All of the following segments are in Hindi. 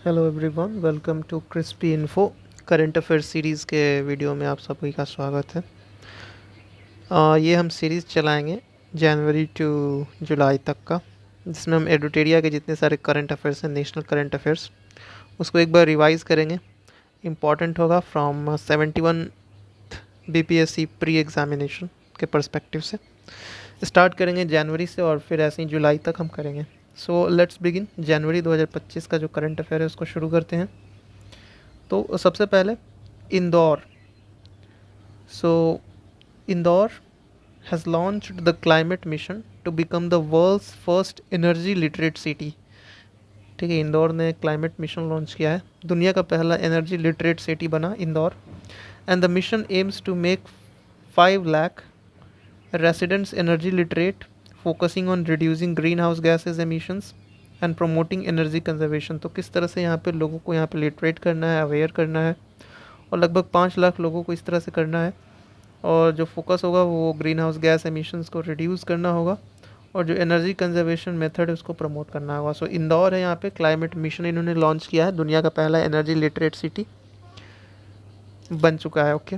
Hello everyone, welcome to Crispy Info. Current affairs series के वीडियो में आप सभी का स्वागत है। ये हम सीरीज़ चलाएंगे जनवरी टू जुलाई तक का, जिसमें हम एडुटेरिया के जितने सारे करंट अफेयर्स हैं, नेशनल करंट अफेयर्स, उसको एक बार रिवाइज करेंगे। इम्पॉर्टेंट होगा फ्रॉम 71 बीपीएससी प्री एग्जामिनेशन के पर्सपेक्टिव से। स्टार्ट करेंगे जनवरी से और फिर ऐसे ही जुलाई तक हम करेंगे। So let's begin. जनवरी 2025 का जो करंट अफेयर है उसको शुरू करते हैं। तो सबसे पहले Indore. So Indore has launched the climate mission to become the world's first energy literate city. ठीक है, इंदौर ने क्लाइमेट मिशन लॉन्च किया है, दुनिया का पहला एनर्जी लिटरेट सिटी बना Indore. And the mission aims to make 5 lakh residents energy literate, focusing on reducing greenhouse gases emissions and promoting energy conservation। तो किस तरह से यहाँ पे लोगों को यहाँ पे लिटरेट करना है, अवेयर करना है, और लगभग 5 लाख लोगों को इस तरह से करना है। और जो फोकस होगा वो ग्रीन हाउस गैस एमिशंस को रिड्यूस करना होगा, और जो एनर्जी कंजर्वेशन मेथड है उसको प्रमोट करना होगा। सो इंदौर है यहाँ पे, क्लाइमेट मिशन इन्होंने लॉन्च किया है, दुनिया का पहला एनर्जी लिटरेट सिटी बन चुका है। ओके,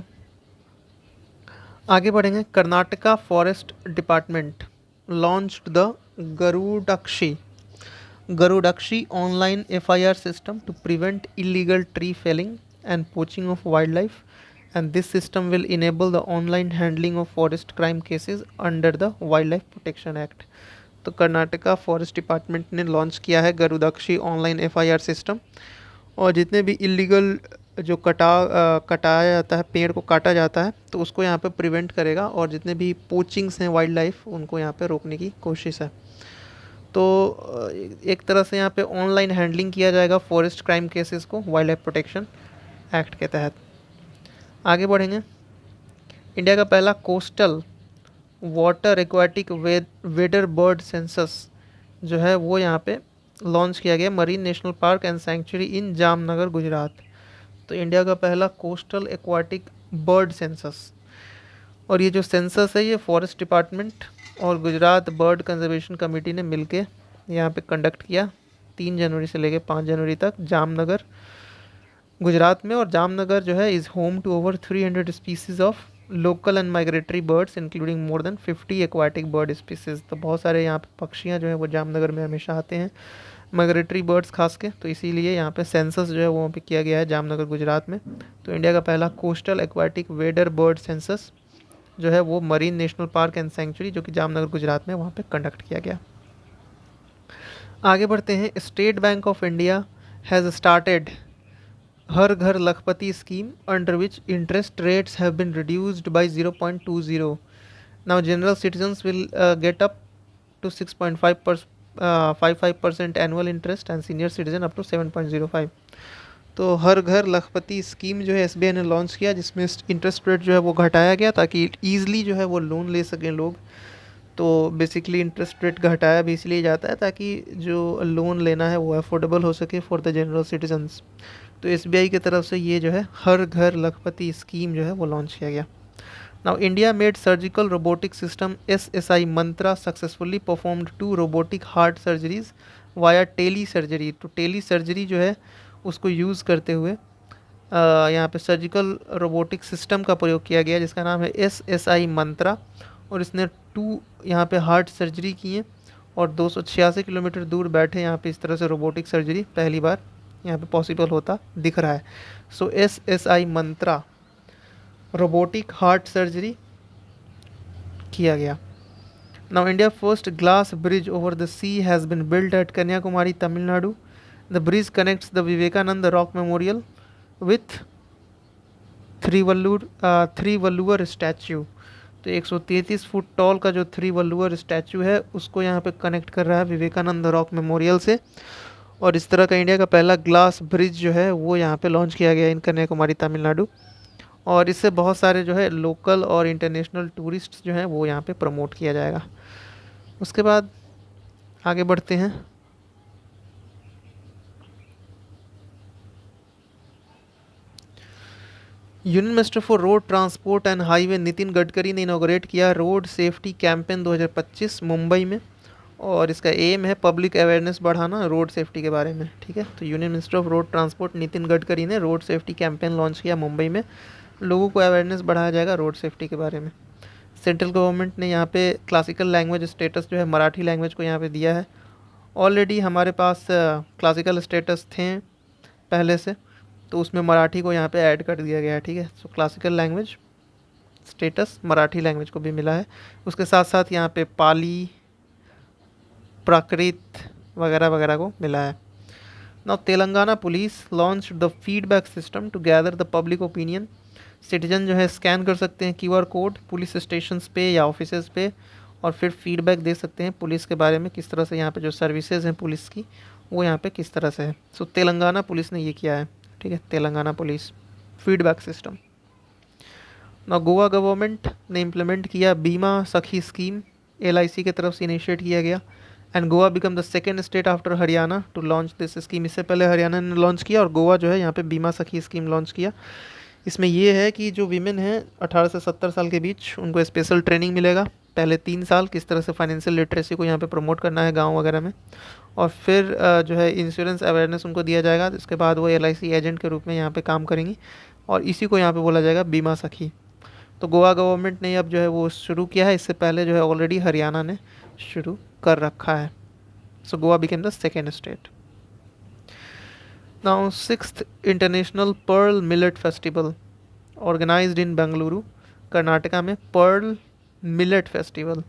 आगे बढ़ेंगे। Karnataka forest department launched the Garudakshi Garudakshi online FIR system to prevent illegal tree felling and poaching of wild life, and this system will enable the online handling of forest crime cases under the wild life protection act. तो कर्नाटका फॉरेस्ट डिपार्टमेंट ने लॉन्च किया है गरुदक्षी ऑनलाइन एफआईआर सिस्टम, और जितने भी इलीगल जो कटाया जाता है, पेड़ को काटा जाता है, तो उसको यहाँ पे प्रिवेंट करेगा, और जितने भी पोचिंग्स हैं वाइल्ड लाइफ, उनको यहाँ पे रोकने की कोशिश है। तो एक तरह से यहाँ पे ऑनलाइन हैंडलिंग किया जाएगा फॉरेस्ट क्राइम केसेस को वाइल्ड लाइफ प्रोटेक्शन एक्ट के तहत। आगे बढ़ेंगे। इंडिया का पहला coastal water aquatic wader bird census जो है वो यहाँ पे लॉन्च किया गया, marine national park and sanctuary in Jamnagar Gujarat. तो इंडिया का पहला कोस्टल एक्वाटिक बर्ड सेंसस, और ये जो सेंसस है ये फॉरेस्ट डिपार्टमेंट और गुजरात बर्ड कंजर्वेशन कमेटी ने मिलके यहाँ पे कंडक्ट किया 3 जनवरी से लेकर 5 जनवरी तक जामनगर गुजरात में। और जामनगर जो है is home to over 300 species of local and migratory birds including more than 50 aquatic bird species. तो बहुत सारे यहाँ पे पक्षियाँ जो है वो जामनगर में हमेशा आते हैं, माइग्रेटरी बर्ड्स खास के, तो इसीलिए यहाँ पे सेंसस जो है वो वहाँ पे किया गया है जामनगर गुजरात में। तो इंडिया का पहला coastal aquatic wader bird census जो है वो marine national park and sanctuary जो कि जामनगर गुजरात में वहाँ पे कंडक्ट किया गया। आगे बढ़ते हैं। State Bank of India has started Har Ghar Lakhpati scheme under which interest rates have been reduced by 0.20। Now general citizens will get up to 6.55% annual interest and senior citizen up to 7.05। तो हर घर लखपति स्कीम जो है एसबीआई ने लॉन्च किया, जिसमें इंटरेस्ट रेट जो है वो घटाया गया ताकि ईजिली जो है वो लोन ले सकें लोग। तो बेसिकली इंटरेस्ट रेट घटाया भी इसलिए जाता है ताकि जो लोन लेना है वो अफोर्डेबल हो सके फॉर द जनरल सिटीजन्स। तो एसबीआई की तरफ से ये जो है हर घर लखपति स्कीम जो है वो लॉन्च किया गया। Now India made surgical robotic system SSI Mantra successfully performed 2 robotic heart surgeries via tele surgery. तो टेली सर्जरी जो है उसको यूज़ करते हुए यहाँ पे सर्जिकल रोबोटिक सिस्टम का प्रयोग किया गया जिसका नाम है एसएसआई मंत्रा, और इसने 2 यहाँ पे हार्ट सर्जरी की है, और 286 किलोमीटर दूर बैठे यहाँ पे इस तरह से रोबोटिक सर्जरी पहली बार यहाँ पे पॉसिबल होता दिख रहा है। So SSI Mantra robotic heart surgery किया गया। Now India first glass bridge over the sea has been built at Kanyakumari Tamil Nadu. The bridge connects the Vivekananda rock memorial with Thiruvalluvar statue. तो 133 फुट टॉल का जो थ्रीवल्लुवर स्टैचू है उसको यहाँ पे कनेक्ट कर रहा है विवेकानंद रॉक मेमोरियल से, और इस तरह का इंडिया का पहला ग्लास ब्रिज जो है वो यहाँ पे लॉन्च किया गया इन कन्याकुमारी तमिलनाडु। और इससे बहुत सारे जो है लोकल और इंटरनेशनल टूरिस्ट जो हैं वो यहाँ पे प्रमोट किया जाएगा। उसके बाद आगे बढ़ते हैं। Union minister for road transport and highway Nitin Gadkari ने इनॉग्रेट किया रोड सेफ्टी कैंपेन 2025 मुंबई में, और इसका एम है पब्लिक अवेयरनेस बढ़ाना रोड सेफ्टी के बारे में, ठीक है। तो union minister of road transport Nitin Gadkari ने रोड सेफ्टी कैंपेन लॉन्च किया मुंबई में, लोगों को अवेयरनेस बढ़ाया जाएगा रोड सेफ्टी के बारे में। सेंट्रल गवर्नमेंट ने यहाँ पे क्लासिकल लैंग्वेज स्टेटस जो है मराठी लैंग्वेज को यहाँ पे दिया है। ऑलरेडी हमारे पास क्लासिकल स्टेटस थे पहले से, तो उसमें मराठी को यहाँ पे ऐड कर दिया गया है, ठीक है। सो classical language status Marathi language को भी मिला है। उसके साथ साथ यहाँ पे पाली, प्राकृत वगैरह वगैरह को मिला है। Now Telangana police launch the feedback system to gather the public opinion. Citizen जो है स्कैन कर सकते हैं क्यूआर कोड पुलिस स्टेशन पे या ऑफिसेज पे, और फिर फीडबैक दे सकते हैं पुलिस के बारे में, किस तरह से यहाँ पे जो सर्विसेज हैं पुलिस की वो यहाँ पे किस तरह से है। सो तेलंगाना पुलिस ने ये किया है, ठीक है, तेलंगाना पुलिस फीडबैक सिस्टम। ना गोवा गवर्नमेंट ने इम्प्लीमेंट किया बीमा सखी स्कीम, एलआईसी की तरफ से इनिशिएट किया गया। And Goa become the second state after Haryana to launch this scheme. इससे पहले हरियाणा ने लॉन्च किया और गोवा जो है यहाँ पे बीमा सखी स्कीम लॉन्च किया। इसमें ये है कि जो वीमेन हैं 18 से 70 साल के बीच, उनको स्पेशल ट्रेनिंग मिलेगा पहले 3 साल, किस तरह से फाइनेंशियल लिटरेसी को यहाँ पे प्रमोट करना है गांव वगैरह में। और फिर जो है इंश्योरेंस अवेयरनेस उनको दिया जाएगा। इसके बाद वो एलआईसी एजेंट के रूप में यहाँ पे काम करेंगी, और इसी को यहाँ पे बोला जाएगा बीमा सखी। तो गोवा गवर्नमेंट ने अब जो है वो शुरू किया है, इससे पहले जो है ऑलरेडी हरियाणा ने शुरू कर रखा है। So Goa became the second state. Now 6th international pearl millet festival organised in Bengaluru, Karnataka में pearl millet festival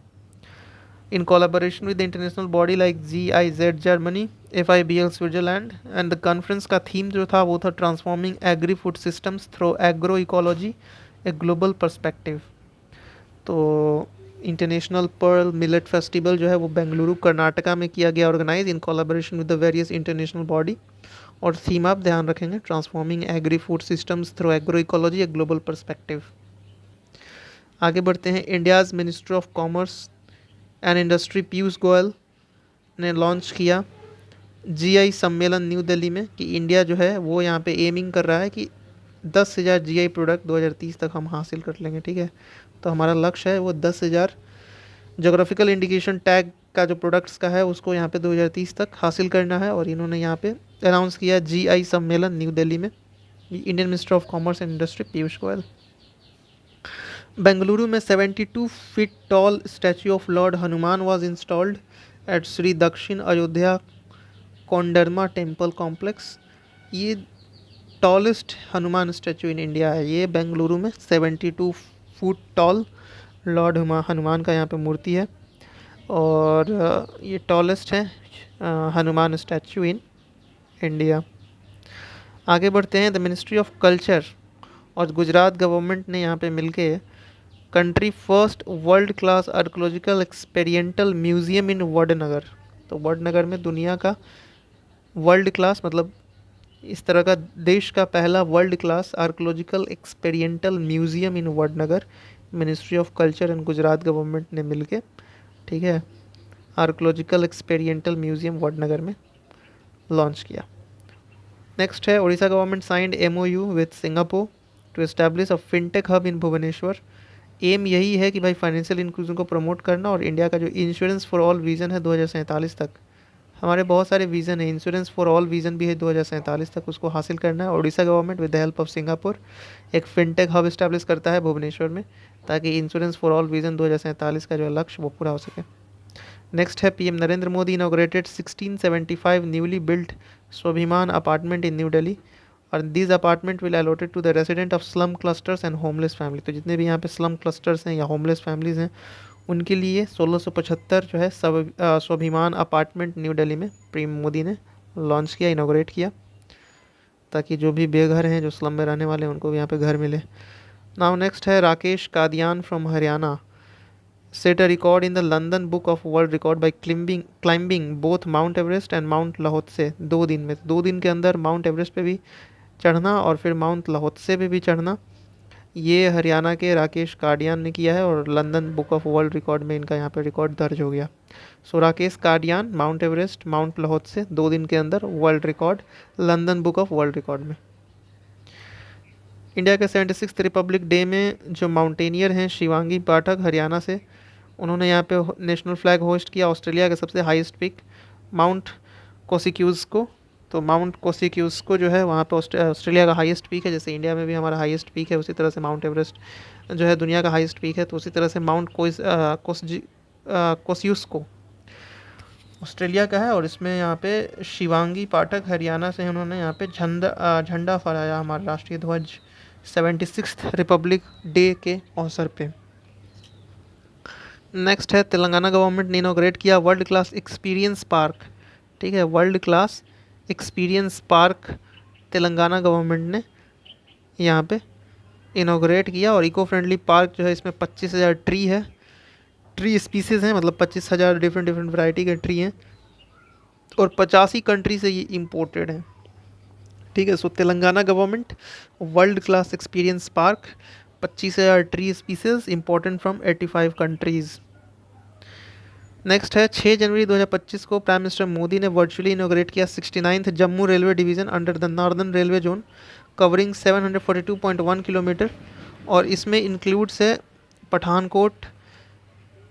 in collaboration with the international body like GIZ Germany, FIBL Switzerland, and the conference का थीम जो था वो था transforming agri food systems through agro ecology a global perspective. तो इंटरनेशनल पर्ल मिलेट फेस्टिवल जो है वो बेंगलुरु कर्नाटका में किया गया organise in collaboration with the various international body, और थीम आप ध्यान रखेंगे transforming agri food systems through agro ecology a global perspective. आगे बढ़ते हैं। India's minister of commerce and industry Piyush Goyal ने लॉन्च किया जीआई सम्मेलन न्यू दिल्ली में, कि इंडिया जो है वो यहाँ पे एमिंग कर रहा है कि 10,000 जीआई प्रोडक्ट 2030 तक हम हासिल कर लेंगे, ठीक है। तो हमारा लक्ष्य है वो 10,000 जोग्राफिकल इंडिकेशन टैग का जो प्रोडक्ट्स का है उसको यहाँ पे 2030 तक हासिल करना है, और इन्होंने यहाँ पे अनाउंस किया जीआई सम्मेलन न्यू दिल्ली में, Indian minister of commerce and industry Piyush Goyal. Bengaluru में 72 feet tall statue of Lord Hanuman was installed eight Shri दक्षिण अयोध्या कोंडरमा टेम्पल कॉम्प्लेक्स। ये tallest Hanuman statue in India है। ये बेंगलुरु में 72 फुट टॉल लॉर्ड हनुमान का यहाँ पे मूर्ति है, और ये टॉलेस्ट है हनुमान स्टैचू इन इंडिया। आगे बढ़ते हैं। द मिनिस्ट्री ऑफ कल्चर और गुजरात गवर्नमेंट ने यहाँ पे मिलके country first world class archaeological experimental museum in Vadnagar. तो वडनगर में दुनिया का वर्ल्ड क्लास, मतलब इस तरह का देश का पहला world class archaeological experimental museum in Vadnagar, ministry of culture and Gujarat government ने मिलके, ठीक है, आर्कोलॉजिकल एक्सपेरिमेंटल म्यूजियम वडनगर में लॉन्च किया। नेक्स्ट है Orissa government signed MOU with Singapore to establish a fintech hub in Bhubaneswar. एम यही है कि भाई फाइनेंशियल इंक्लूजन को प्रमोट करना, और इंडिया का जो इंश्योरेंस फॉर ऑल विजन है 2047 तक, हमारे बहुत सारे विजन है, इंश्योरेंस फॉर ऑल विजन भी है 2047 तक, उसको हासिल करना है। Orissa government with the help of Singapore एक फिनटेक हब इस्टेब्लिश करता है भुवनेश्वर में, ताकि इंश्योरेंस फॉर ऑल विजन 2047 का जो लक्ष्य वो पूरा हो सके। नेक्स्ट है PM Narendra Modi inaugurated 1675 newly built Swabhiman apartment in New Delhi, और this apartment will allotted to the resident of slum clusters and homeless family. तो जितने भी यहाँ पे स्लम क्लस्टर्स हैं या होमलेस फैमिलीज़ हैं उनके लिए 1675 जो है सब स्वाभिमान अपार्टमेंट न्यू दिल्ली में पीएम मोदी ने लॉन्च किया, इनॉग्रेट किया, ताकि जो भी बेघर हैं, जो स्लम में रहने वाले हैं, उनको भी यहाँ पे घर मिले। नाउ नेक्स्ट है Rakesh Kadian from Haryana set a record in the London Book of World Record by climbing both Mount Everest and Mount Lhotse 2 दिन में। 2 दिन के अंदर माउंट एवरेस्ट पे भी चढ़ना और फिर माउंट लहोत्से पे भी चढ़ना, ये हरियाणा के राकेश काडियान ने किया है, और London book of world record में इनका यहाँ पे रिकॉर्ड दर्ज हो गया। सो राकेश काडियान माउंट एवरेस्ट माउंट लहोत्से 2 दिन के अंदर world record London book of world record में। इंडिया के 76th रिपब्लिक डे में जो माउंटेनियर हैं शिवांगी पाठक हरियाणा से, उन्होंने यहाँ पे नेशनल फ्लैग होस्ट किया ऑस्ट्रेलिया का सबसे हाईएस्ट पीक माउंट कोसिक्यूज़ को। तो माउंट कोसिक्यूज़ को जो है वहाँ पे ऑस्ट्रेलिया का हाईएस्ट पीक है, जैसे इंडिया में भी हमारा हाईएस्ट पीक है उसी तरह से माउंट एवरेस्ट जो है दुनिया का हाईएस्ट पीक है, तो उसी तरह से माउंट कोसियूस को ऑस्ट्रेलिया का है। और इसमें यहाँ पे शिवांगी पाठक हरियाणा से उन्होंने यहाँ पे झंडा फहराया हमारा राष्ट्रीय ध्वज 76th रिपब्लिक डे के अवसर पे। नेक्स्ट है तेलंगाना गवर्नमेंट ने इनॉग्रेट किया वर्ल्ड क्लास एक्सपीरियंस पार्क। ठीक है, world class experience park Telangana government ने यहाँ पे इनॉग्रेट किया। और इको फ्रेंडली पार्क जो है इसमें 25,000 ट्री है, ट्री स्पीसीज हैं, मतलब 25,000 डिफरेंट वैरायटी के ट्री हैं और 85 कंट्री से ये इम्पोर्टेड हैं। ठीक है, so Telangana government world class experience park 25,000 tree species important from 85 countries. Next है 6 जनवरी 2025 को प्राइम मिनिस्टर मोदी ने वर्चुअली इनोग्रेट किया 69th Jammu railway division under the northern railway zone covering 742.1 kilometre. और इसमें इंक्लूड्स है Pathankot,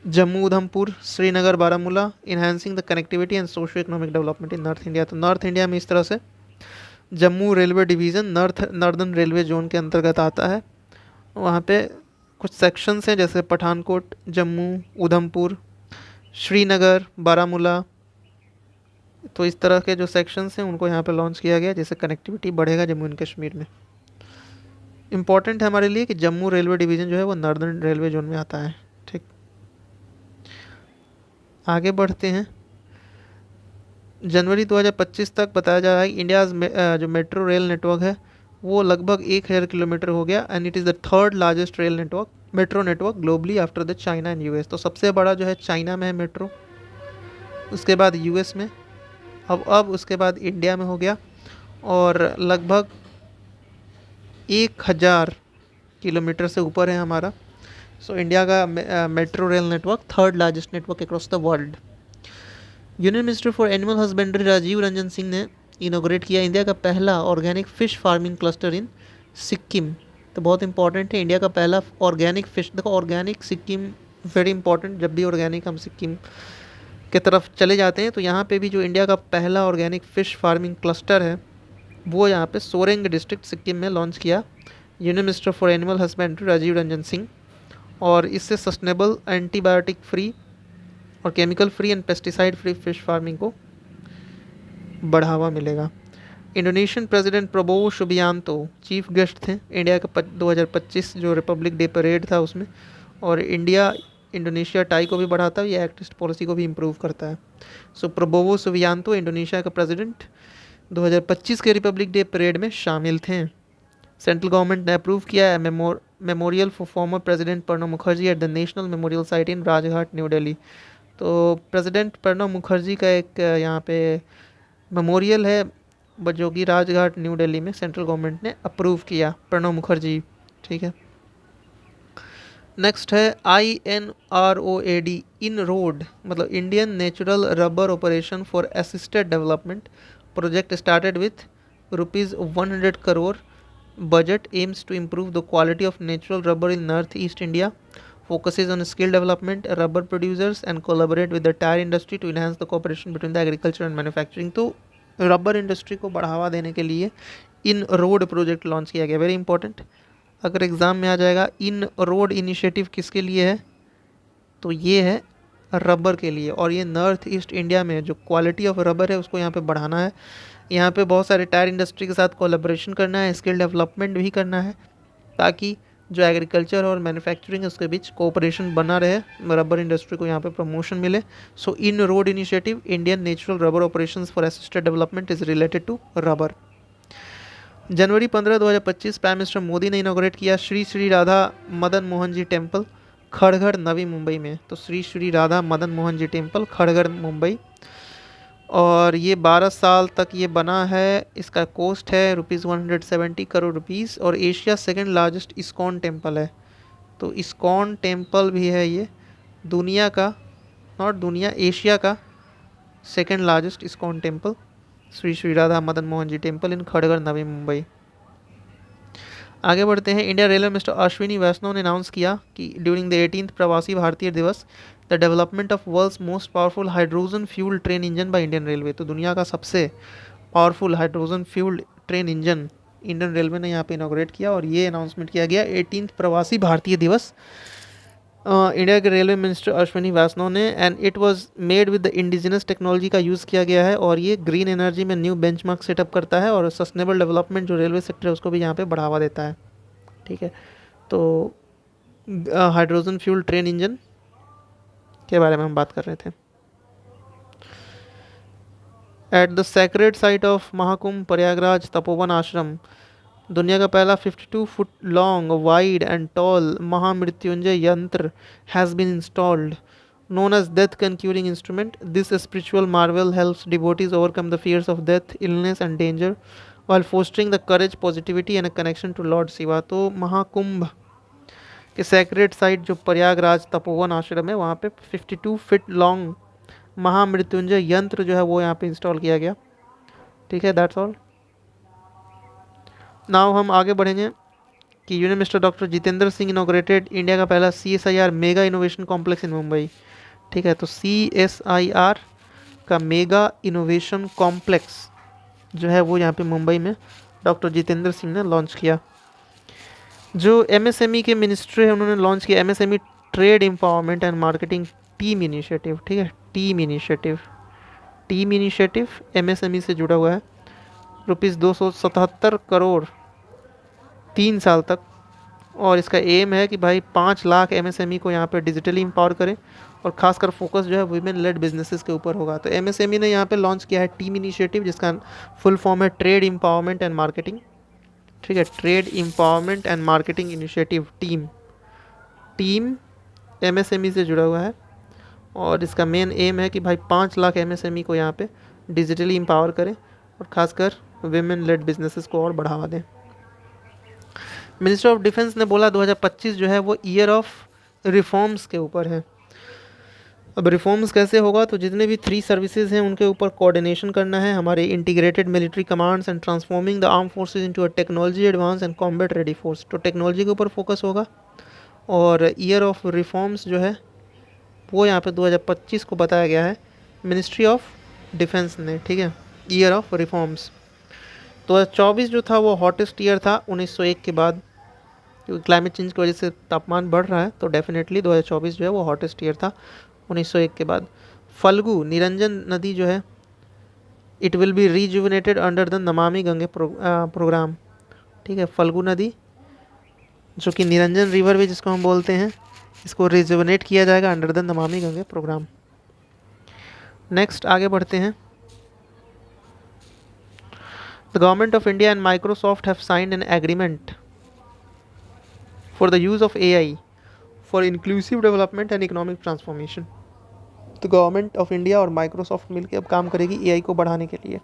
Jammu Udhampur, Srinagar, Baramulla, enhancing the connectivity and socio economic development in north India. तो नॉर्थ इंडिया में इस तरह से Jammu railway division northern railway zone के अंतर्गत आता है। वहाँ पे कुछ सेक्शंस हैं जैसे पठानकोट, जम्मू, उधमपुर, श्रीनगर, बारामूला, तो इस तरह के जो सेक्शंस हैं उनको यहाँ पे लॉन्च किया गया जिससे कनेक्टिविटी बढ़ेगा जम्मू एंड कश्मीर में। इम्पॉर्टेंट है हमारे लिए कि जम्मू रेलवे डिवीज़न जो है वो नॉर्दर्न रेलवे जोन में आता है। ठीक, आगे बढ़ते हैं। जनवरी 2025 तक बताया जा रहा है कि इंडिया जो मेट्रो रेल नेटवर्क है वो लगभग 1000 किलोमीटर हो गया and it is the third largest rail network metro network globally after the China and US. तो सबसे बड़ा जो है चाइना में है मेट्रो, उसके बाद यूएस में, अब उसके बाद इंडिया में हो गया और लगभग 1000 किलोमीटर से ऊपर है हमारा। सो इंडिया का metro rail network third largest network across the world. Union minister for animal husbandry Rajiv Ranjan Singh ने इनोग्रेट किया इंडिया का पहला organic fish farming cluster in Sikkim. तो बहुत इंपॉर्टेंट है, इंडिया का पहला ऑर्गेनिक फ़िश, देखो ऑर्गेनिक सिक्किम वेरी इंपॉर्टेंट। जब भी ऑर्गेनिक हम सिक्किम के तरफ चले जाते हैं तो यहाँ पे भी जो इंडिया का पहला ऑर्गेनिक फ़िश फार्मिंग क्लस्टर है वो यहाँ पे सोरेंग डिस्ट्रिक्ट सिक्किम में लॉन्च किया union minister for animal husbandry Rajiv Ranjan Singh. और इससे सस्टेनेबल, एंटीबायोटिक फ्री और chemical free and pesticide free fish farming को बढ़ावा मिलेगा। Indonesian president Prabowo Subianto chief guest थे इंडिया का 2025 जो रिपब्लिक डे परेड था उसमें। और इंडिया इंडोनेशिया टाई को भी बढ़ाता है, ये एक्ट ईस्ट पॉलिसी को भी इम्प्रूव करता है। सो प्रबोवो सुबियांतो इंडोनेशिया का प्रेसिडेंट 2025 के रिपब्लिक डे परेड में शामिल थे। सेंट्रल गवर्नमेंट ने अप्रूव किया है memorial for former president Pranab Mukherjee at the national memorial site in Rajghat, new Delhi. तो प्रेसिडेंट प्रणब मुखर्जी का एक यहाँ पे मेमोरियल है जो कि राजघाट, न्यू दिल्ली में सेंट्रल गवर्नमेंट ने अप्रूव किया, प्रणब मुखर्जी। ठीक है, नेक्स्ट है INROAD इन रोड, मतलब Indian natural rubber operation for assisted development project started with ₹100 crore budget aims to improve the quality of natural rubber in northeast India, focuses on skill development, rubber producers and collaborate with the tire industry to enhance the cooperation between the agriculture and manufacturing। तो रबर इंडस्ट्री को बढ़ावा देने के लिए इन रोड प्रोजेक्ट लॉन्च किया गया, वेरी इंपॉर्टेंट। अगर एग्ज़ाम में आ जाएगा इन रोड इनिशिएटिव किसके लिए है तो ये है रबर के लिए। और ये नॉर्थ ईस्ट इंडिया में जो क्वालिटी ऑफ रबर है उसको यहाँ पे बढ़ाना है। यहाँ पे बहुत सारे टायर इंडस्ट्री के साथ कोलैबोरेशन करना है, स्किल डेवलपमेंट भी करना है ताकि जो एग्रीकल्चर और मैन्युफैक्चरिंग है उसके बीच कोऑपरेशन बना रहे, रबर इंडस्ट्री को यहाँ पे प्रमोशन मिले। So in road initiative Indian natural rubber operations for assisted development is related to rubber. January 15, 2025 prime minister Modi ने इनोग्रेट किया श्री श्री राधा मदन मोहन जी टेम्पल खड़गड़, नवी मुंबई में। तो श्री श्री राधा मदन मोहन जी टेम्पल खड़गड़, मुंबई। और ये 12 साल तक ये बना है, इसका कॉस्ट है ₹170 करोड़ और Asia second largest ISKCON temple है। तो इस्कॉन टेम्पल भी है ये दुनिया का, नॉट दुनिया, एशिया का second largest ISKCON temple, Shri Shri Radha Madan Mohan ji temple in खड़गड़, नवी मुंबई। आगे बढ़ते हैं। India railway mister Ashwini Vaishnaw ने अनाउंस किया कि during the 18th Pravasi Bharatiya Divas the development of world's most powerful hydrogen fuel train engine by Indian railway. तो दुनिया का सबसे powerful hydrogen fuelled train engine Indian railway ने यहाँ पे इनॉग्रेट किया और ये अनाउंसमेंट किया गया 18th प्रवासी भारतीय दिवस इंडिया के रेलवे मिनिस्टर अश्विनी वैष्णव ने। And it was made with the indigenous technology का यूज़ किया गया है और ये ग्रीन एनर्जी में न्यू बेंचमार्क सेटअप करता है और सस्टेनेबल डेवलपमेंट जो रेलवे सेक्टर है उसको भी यहाँ पे बढ़ावा देता है। ठीक है, तो हाइड्रोजन फ्यूल ट्रेन इंजन के बारे में हम बात कर रहे थे। At the sacred site of Mahakumbh Prayagraj Tapovan ashram दुनिया का पहला 52 foot long wide and tall Mahamrityunjay yantra has been installed known as death conjuring instrument. This spiritual marvel helps devotees overcome the fears of death, illness and danger while fostering the courage, positivity and a connection to Lord Shiva. तो महाकुंभ के सैक्रेड साइट जो प्रयागराज तपोवन आश्रम है वहाँ पे 52 फीट लॉन्ग महामृत्युंजय यंत्र जो है वो यहाँ पे इंस्टॉल किया गया। ठीक है, दैट्स ऑल। नाउ हम आगे बढ़ेंगे कि union minister doctor Jitendra Singh inaugurated India का पहला CSIR mega innovation complex in Mumbai. ठीक है, तो CSIR का मेगा इनोवेशन कॉम्प्लेक्स जो है वो यहाँ पे मुंबई में डॉक्टर जितेंद्र सिंह ने लॉन्च किया। जो MSME के मिनिस्ट्री है उन्होंने लॉन्च किया MSME trade empowerment and marketing team initiative. ठीक है, टीम इनिशिएटिव MSME से जुड़ा हुआ है। ₹277 करोड़ 3 साल तक और इसका एम है कि भाई 5 लाख MSME को यहाँ पे डिजिटली एम्पावर करें और खासकर फोकस जो है वुमेन लेड बिजनेसेस के ऊपर होगा। तो MSME ने यहाँ पे लॉन्च किया है टीम इनिशिएटिव जिसका फुल फॉर्म है ट्रेड एम्पावरमेंट एंड मार्केटिंग। ठीक है, trade empowerment and marketing initiative team MSME से जुड़ा हुआ है और इसका मेन एम है कि भाई 5 लाख MSME को यहाँ पे डिजिटली एम्पावर करें और खासकर वुमेन लेड बिजनेसेस को और बढ़ावा दें। मिनिस्टर ऑफ डिफेंस ने बोला 2025 जो है वो ईयर ऑफ रिफॉर्म्स के ऊपर है। अब रिफॉर्म्स कैसे होगा, तो जितने भी 3 सर्विसेज हैं उनके ऊपर कोऑर्डिनेशन करना है, हमारे integrated military commands and transforming the arm forces into a technology advance and combat ready force. तो टेक्नोलॉजी के ऊपर फोकस होगा और ईयर ऑफ रिफॉर्म्स जो है वो यहाँ पे 2025 को बताया गया है मिनिस्ट्री ऑफ डिफेंस ने। ठीक है, ईयर ऑफ रिफॉर्म्स। 2024 जो था वो हॉटेस्ट ईयर था 1901 के बाद, क्योंकि क्लाइमेट चेंज की वजह से तापमान बढ़ रहा है तो डेफिनेटली 2024 जो है वो हॉटेस्ट ईयर था 1901 के बाद। फल्गु निरंजन नदी जो है it will be rejuvenated under the Namami Gange programme. ठीक है, फल्गु नदी जो कि निरंजन रिवर भी जिसको हम बोलते हैं इसको रिजुविनेट किया जाएगा under the Namami Gange programme. Next आगे बढ़ते हैं। The government of India and Microsoft have signed an agreement for the use of AI for inclusive development and economic transformation. तो गवर्नमेंट ऑफ इंडिया और माइक्रोसॉफ्ट मिलकर अब काम करेगी AI को बढ़ाने के लिए।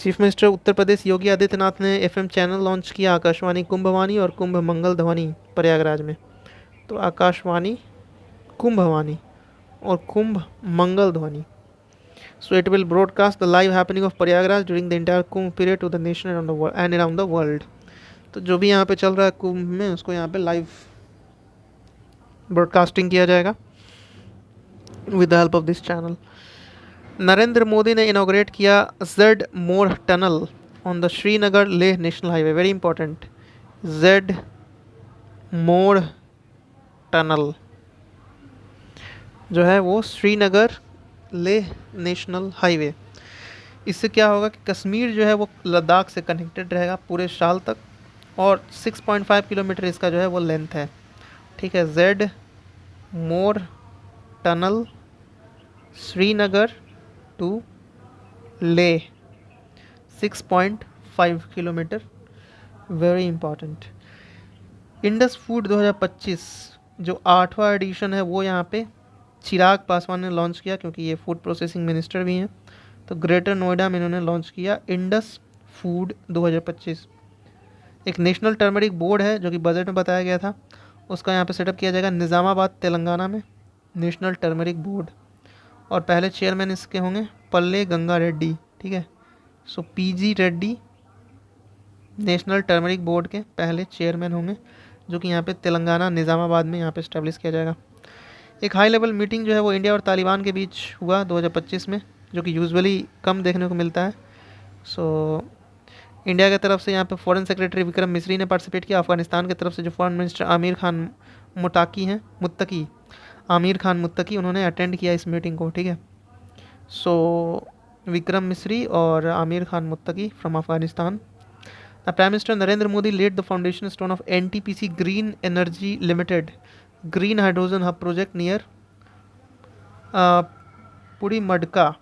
चीफ मिनिस्टर उत्तर प्रदेश योगी आदित्यनाथ ने FM चैनल लॉन्च किया आकाशवाणी कुंभवाणी और कुंभ मंगल ध्वनि प्रयागराज में। तो आकाशवाणी कुंभवाणी और कुंभ मंगल ध्वनि। So it will broadcast the live happening of Prayagraj during the entire Kumbh period to the nation and around the world. तो जो भी यहाँ पे चल रहा है कुंभ में उसको यहाँ पे लाइव ब्रॉडकास्टिंग किया जाएगा with the help of this channel. Narendra Modi ने इनॉग्रेट किया Z Morh tunnel on the Srinagar Leh national highway. Very important, Z Morh tunnel जो है वो श्रीनगर लेह नेशनल हाईवे। इससे क्या होगा कि कश्मीर जो है वो लद्दाख से कनेक्टेड रहेगा पूरे साल तक और 6.5 किलोमीटर इसका जो है वो लेंथ है। ठीक है, Z Morh tunnel Srinagar to Leh 6.5 kilometre, very important. Indus food 2025 जो 8वां एडिशन है वो यहाँ पे चिराग पासवान ने लॉन्च किया क्योंकि ये फूड प्रोसेसिंग मिनिस्टर भी हैं। तो ग्रेटर नोएडा में इन्होंने लॉन्च किया इंडस फूड 2025। एक नेशनल टर्मरिक बोर्ड है जो कि बजट में बताया गया था, उसका यहाँ पे सेटअप किया जाएगा निज़ामाबाद तेलंगाना में, नेशनल टर्मरिक बोर्ड। और पहले चेयरमैन इसके होंगे पल्ले गंगा रेड्डी। ठीक है, सो PG Reddy national turmeric board के पहले चेयरमैन होंगे, जो कि यहाँ पे तेलंगाना निज़ामाबाद में यहाँ पे इस्टेब्लिश किया जाएगा। एक हाई लेवल मीटिंग जो है वो इंडिया और तालिबान के बीच हुआ 2025 में, जो कि यूजुअली कम देखने को मिलता है। सो इंडिया की तरफ से यहाँ पे फॉरेन सेक्रेटरी विक्रम मिस्री ने पार्टिसिपेट किया। अफगानिस्तान की तरफ से जो फॉरेन मिनिस्टर आमिर खान मुत्तकी उन्होंने अटेंड किया इस मीटिंग को, ठीक है। सो विक्रम मिस्री और Amir Khan Muttaqi from Afghanistan. The prime minister Narendra Modi laid the foundation stone of NTPC green energy limited green hydrogen hub project near Pudimadaka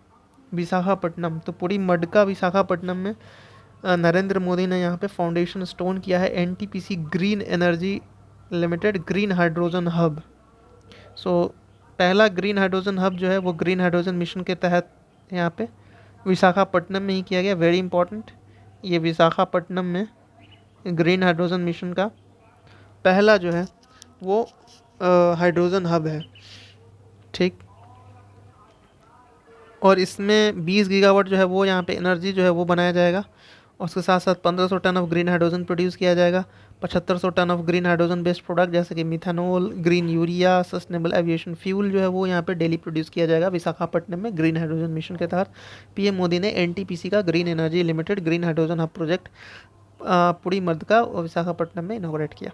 Visakhapatnam. तो पुड़ीमडका विशाखापट्टनम में नरेंद्र मोदी ने यहाँ पे फाउंडेशन स्टोन किया है NTPC green energy limited green hydrogen hub. So पहला ग्रीन हाइड्रोजन हब जो है वो ग्रीन हाइड्रोजन मिशन के तहत यहाँ पे विशाखापट्टनम में ही किया गया। वेरी इंपॉर्टेंट, ये विशाखापट्टनम में ग्रीन हाइड्रोजन मिशन का पहला जो है वो हाइड्रोजन हब है, ठीक। और इसमें 20 गीगावाट जो है वो यहाँ पे एनर्जी जो है वो बनाया जाएगा। और उसके साथ साथ 1500 ton of green hydrogen produce किया जाएगा। 7500 ton of green hydrogen based product जैसे कि methanol, green urea, sustainable aviation fuel जो है वो यहाँ पे डेली प्रोड्यूस किया जाएगा विशाखापट्टनम में ग्रीन हाइड्रोजन मिशन के तहत। पीएम मोदी ने एनटीपीसी का green energy limited green hydrogen hub project Pudimadaka और विशाखापट्टनम में इनोग्रेट किया।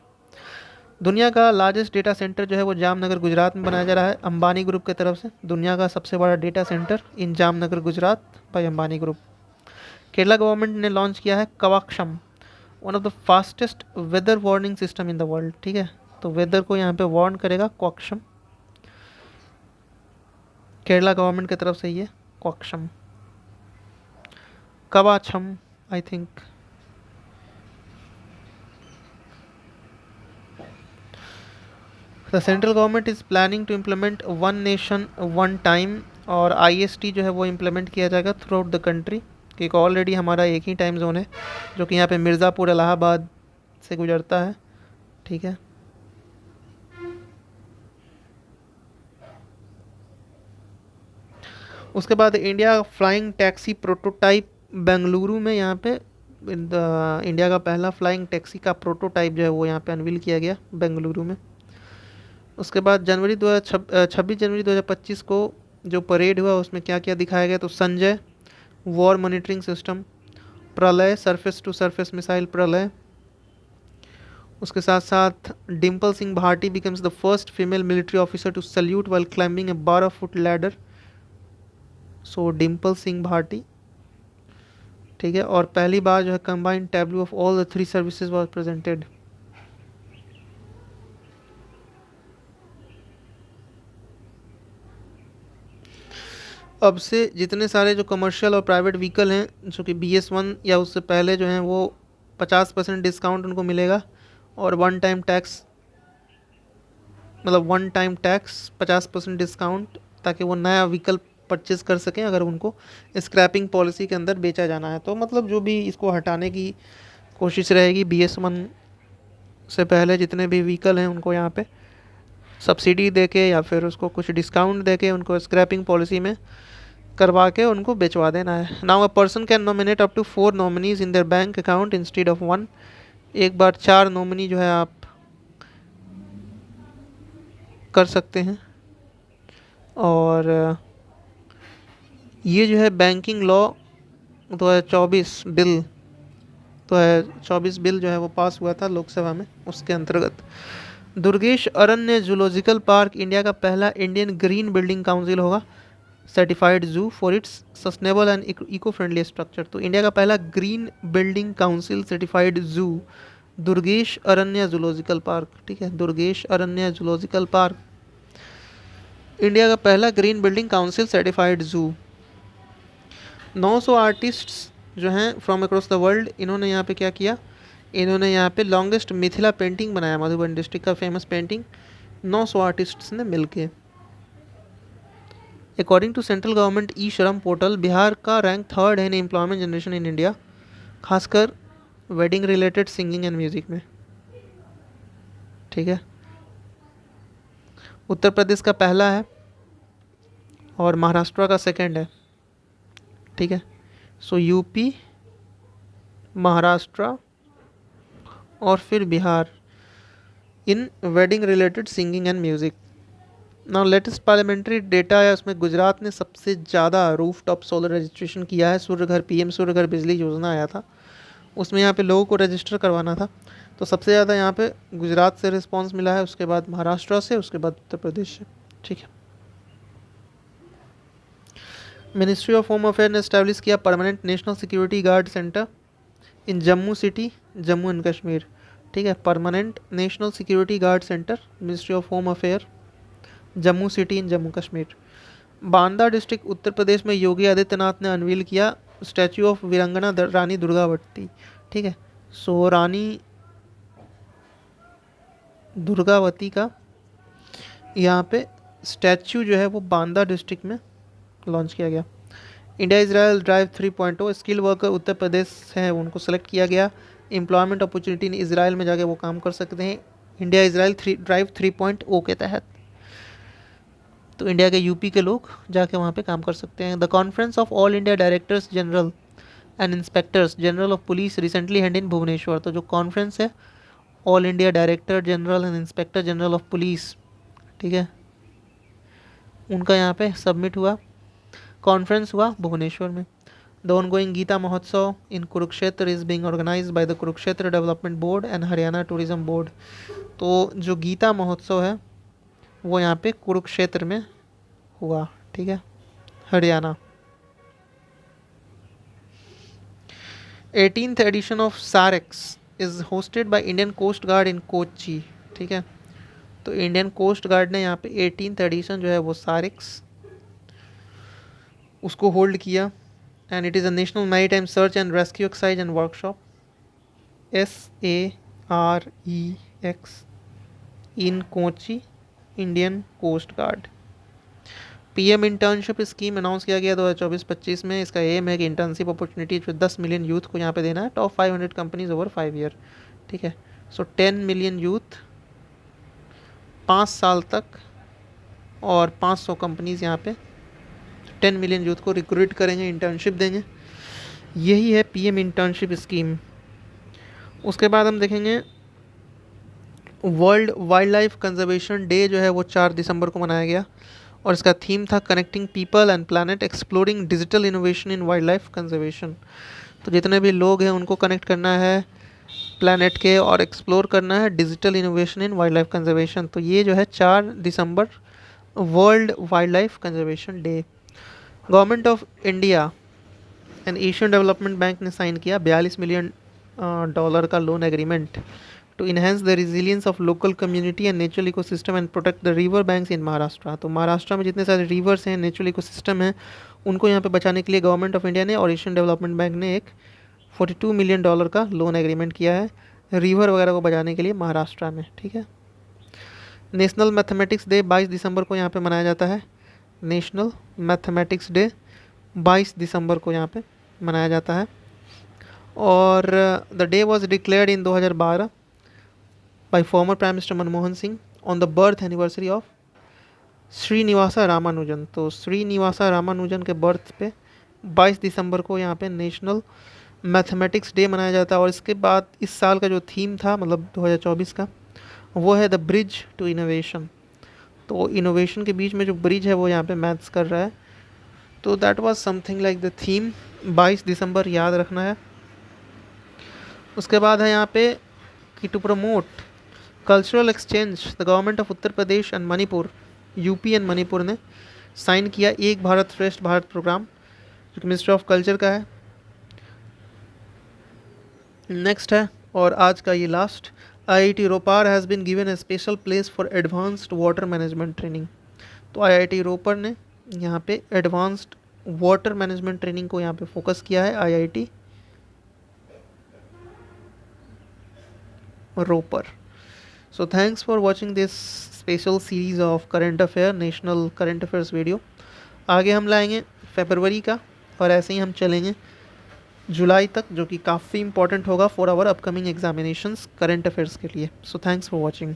दुनिया का लार्जेस्ट डेटा सेंटर जो है वो जामनगर गुजरात में बनाया जा रहा है अंबानी ग्रुप की तरफ से। दुनिया का सबसे बड़ा data centre in Jamnagar Gujarat by Ambani group. Kerala government ने लॉन्च किया है Kavaksham, one of the fastest weather warning system in the world, ठीक है। तो वेदर को यहाँ पे वार्न करेगा क्वाक्षम, केरला गवर्नमेंट की तरफ से ये Kvaksham Kavaksham I think. The central government is planning to implement one nation one time, और आईएसटी जो है वो इम्प्लीमेंट किया जाएगा थ्रू आउट द कंट्री, क्योंकि ऑलरेडी हमारा एक ही टाइम जोन है जो कि यहाँ पे मिर्ज़ापुर इलाहाबाद से गुजरता है, ठीक है। उसके बाद India flying taxi prototype Bengaluru में यहाँ पे इंडिया का पहला फ्लाइंग टैक्सी का प्रोटोटाइप जो है वो यहाँ पे अनवील किया गया बेंगलुरु में। उसके बाद 26 जनवरी 2025 को जो परेड हुआ उसमें क्या क्या दिखाया गया, तो Sanjay war monitoring system, Pralay surface to surface missile Pralay. उसके साथ साथ Dimple Singh Bhati becomes the first female military officer to salute while climbing a 12 foot ladder. So Dimple Singh Bhati, ठीक है। और पहली बार जो है combined tableau of all the 3 services was presented. अब से जितने सारे जो कमर्शियल और प्राइवेट व्हीकल हैं जो कि BS1 या उससे पहले जो हैं वो 50% डिस्काउंट उनको मिलेगा, और वन टाइम टैक्स 50% डिस्काउंट, ताकि वो नया व्हीकल परचेज कर सकें अगर उनको स्क्रैपिंग पॉलिसी के अंदर बेचा जाना है। तो मतलब जो भी इसको हटाने की कोशिश रहेगी BS1 से पहले जितने भी व्हीकल हैं उनको यहाँ पे सब्सिडी देके या फिर उसको कुछ डिस्काउंट देके उनको स्क्रैपिंग पॉलिसी में करवा के उनको बेचवा देना है। Now a person can nominate up to 4 nominees in their bank account instead of 1। एक बार 4 नॉमिनी जो है आप कर सकते हैं। और ये जो है बैंकिंग लॉ 2024 बिल 2024 बिल जो है वो पास हुआ था लोकसभा में, उसके अंतर्गत Durgesh Aranya zoological park India का पहला इंडियन ग्रीन बिल्डिंग काउंसिल होगा certified zoo for its sustainable and eco friendly structure. तो इंडिया का पहला ग्रीन बिल्डिंग काउंसिल सर्टिफाइड जू दुर्गेश अरण्य जूलॉजिकल पार्क, ठीक है। Durgesh Aranya zoological park India का पहला ग्रीन बिल्डिंग काउंसिल सर्टिफाइड जू। 900 आर्टिस्ट्स जो हैं फ्रॉम अक्रॉस द वर्ल्ड, इन्होंने यहाँ पे क्या किया, इन्होंने यहाँ पे लॉन्गेस्ट मिथिला पेंटिंग बनाया, मधुबन डिस्ट्रिक्ट का फेमस पेंटिंग 900 आर्टिस्ट्स ने मिलके। According to central government e Shram portal, Bihar का रैंक 3rd है in employment generation in India, खासकर wedding related singing and music में, ठीक है। उत्तर प्रदेश का पहला है और महाराष्ट्र का 2nd है, ठीक है। सो यूपी, महाराष्ट्र और फिर बिहार इन wedding related singing and music. Now latest parliamentary data है, उसमें गुजरात ने सबसे ज़्यादा रूफ टॉप सोलर रजिस्ट्रेशन किया है। सूर्य घर पीएम सूर्य घर बिजली योजना आया था, उसमें यहाँ पे लोगों को रजिस्टर करवाना था, तो सबसे ज़्यादा यहाँ पे गुजरात से रिस्पांस मिला है, उसके बाद महाराष्ट्र से, उसके बाद उत्तर प्रदेश से। ठीक है। मिनिस्ट्री ऑफ होम अफेयर ने इस्टेब्लिश किया permanent national security guard centre in Jammu city, Jammu and Kashmir. ठीक है, permanent national security guard centre, ministry of home affair, Jammu city in Jammu Kashmir. Banda district Uttar Pradesh में योगी आदित्यनाथ ने अनवील किया स्टैचू ऑफ वीरांगना रानी दुर्गावती। ठीक है, सो रानी दुर्गावती का यहाँ पे स्टैचू जो है वो बांदा डिस्ट्रिक्ट में लॉन्च किया गया। India Israel drive 3.0 skill worker Uttar Pradesh है उनको सेलेक्ट किया गया। एम्प्लॉयमेंट अपॉर्चुनिटी इन इसराइल में जाके वो काम कर सकते हैं इंडिया इजराइल ड्राइव 3.0 के तहत। तो इंडिया के यूपी के लोग जाके वहाँ पे काम कर सकते हैं। The conference of all India directors general and inspectors general of police recently held in Bhubaneswar. तो जो कॉन्फ्रेंस है all India director general and inspector general of police, ठीक है, उनका यहाँ पे सबमिट हुआ, कॉन्फ्रेंस हुआ भुवनेश्वर में। The ongoing Gita Mahotsav in Kurukshetra is being organised by the Kurukshetra development board and Haryana tourism board. तो जो गीता महोत्सव है वो यहाँ पे कुरुक्षेत्र में हुआ। ठीक है, Haryana. 18th edition of SAREX is hosted by Indian coast guard in Kochi. ठीक है, तो इंडियन कोस्ट गार्ड ने यहाँ पे 18th एडिशन जो है वो सारेक्स उसको होल्ड किया। And it is a national maritime search and rescue exercise and workshop, SAREX in Kochi, Indian coast guard. PM internship scheme announce किया गया 2024-25 में। इसका एम है कि इंटर्नशिप अपॉर्चुनिटी जो 10 मिलियन यूथ को यहाँ पे देना है, टॉप 500 कंपनीज ओवर 5 ईयर। ठीक है, सो 10 मिलियन यूथ 5 साल तक और 500 कंपनीज यहाँ पे 10 मिलियन यूथ को रिक्रूट करेंगे, इंटर्नशिप देंगे। यही है पीएम इंटर्नशिप स्कीम। उसके बाद हम देखेंगे world wild life conservation day जो है वो 4 दिसंबर को मनाया गया और इसका थीम था connecting people and planet exploring digital innovation in wild life conservation. तो जितने भी लोग हैं उनको कनेक्ट करना है प्लानट के और एक्सप्लोर करना है digital innovation in wild life conservation. तो ये जो है 4 दिसंबर world wild life conservation day. Government of India and Asian development bank ने साइन किया $42 मिलियन का loan agreement to enhance the resilience of local community and natural ecosystem and protect the river banks in Maharashtra. तो महाराष्ट्र में जितने सारे रिवर्स हैं, नेचुरल इकोसिस्टम हैं, उनको यहाँ पे बचाने के लिए गवर्नमेंट ऑफ इंडिया ने और एशियन डेवलपमेंट बैंक ने एक $42 मिलियन का लोन एग्रीमेंट किया है रिवर वगैरह को बचाने के लिए महाराष्ट्र में। ठीक है। नेशनल मैथमेटिक्स डे 22 दिसंबर को यहाँ पे मनाया जाता है। नेशनल मैथमेटिक्स डे 22 दिसंबर को यहाँ पे मनाया जाता है और the day was declared in 2012 bye former prime minister Manmohan Singh on the birth anniversary of Srinivasa Ramanujan. तो श्रीनिवासा रामानुजन के बर्थ पे 22 दिसंबर को यहाँ पे नेशनल मैथमेटिक्स डे मनाया जाता है। और इसके बाद इस साल का जो थीम था, मतलब 2024 का, वो है द ब्रिज टू इनोवेशन। तो इनोवेशन के बीच में जो ब्रिज है वो यहाँ पे मैथ्स कर रहा है। तो that was something like the theme, 22 दिसंबर याद रखना है। उसके बाद है यहाँ पे कि to promote cultural exchange the government of Uttar Pradesh and Manipur, UP and Manipur ने साइन किया एक भारत श्रेष्ठ भारत प्रोग्राम जो कि मिनिस्ट्री ऑफ कल्चर का है। नेक्स्ट है और आज का ये last, IIT Ropar has been given a special place for advanced water management training. तो IIT रोपर ने यहाँ पे एडवांस्ड वाटर मैनेजमेंट ट्रेनिंग को यहाँ पे फोकस किया है, IIT Ropar. So thanks for watching this special series of current affair, national current affairs video. आगे हम लाएंगे फरवरी का और ऐसे ही हम चलेंगे जुलाई तक, जो कि काफ़ी इंपॉर्टेंट होगा for our upcoming examinations current affairs के लिए। So thanks for watching.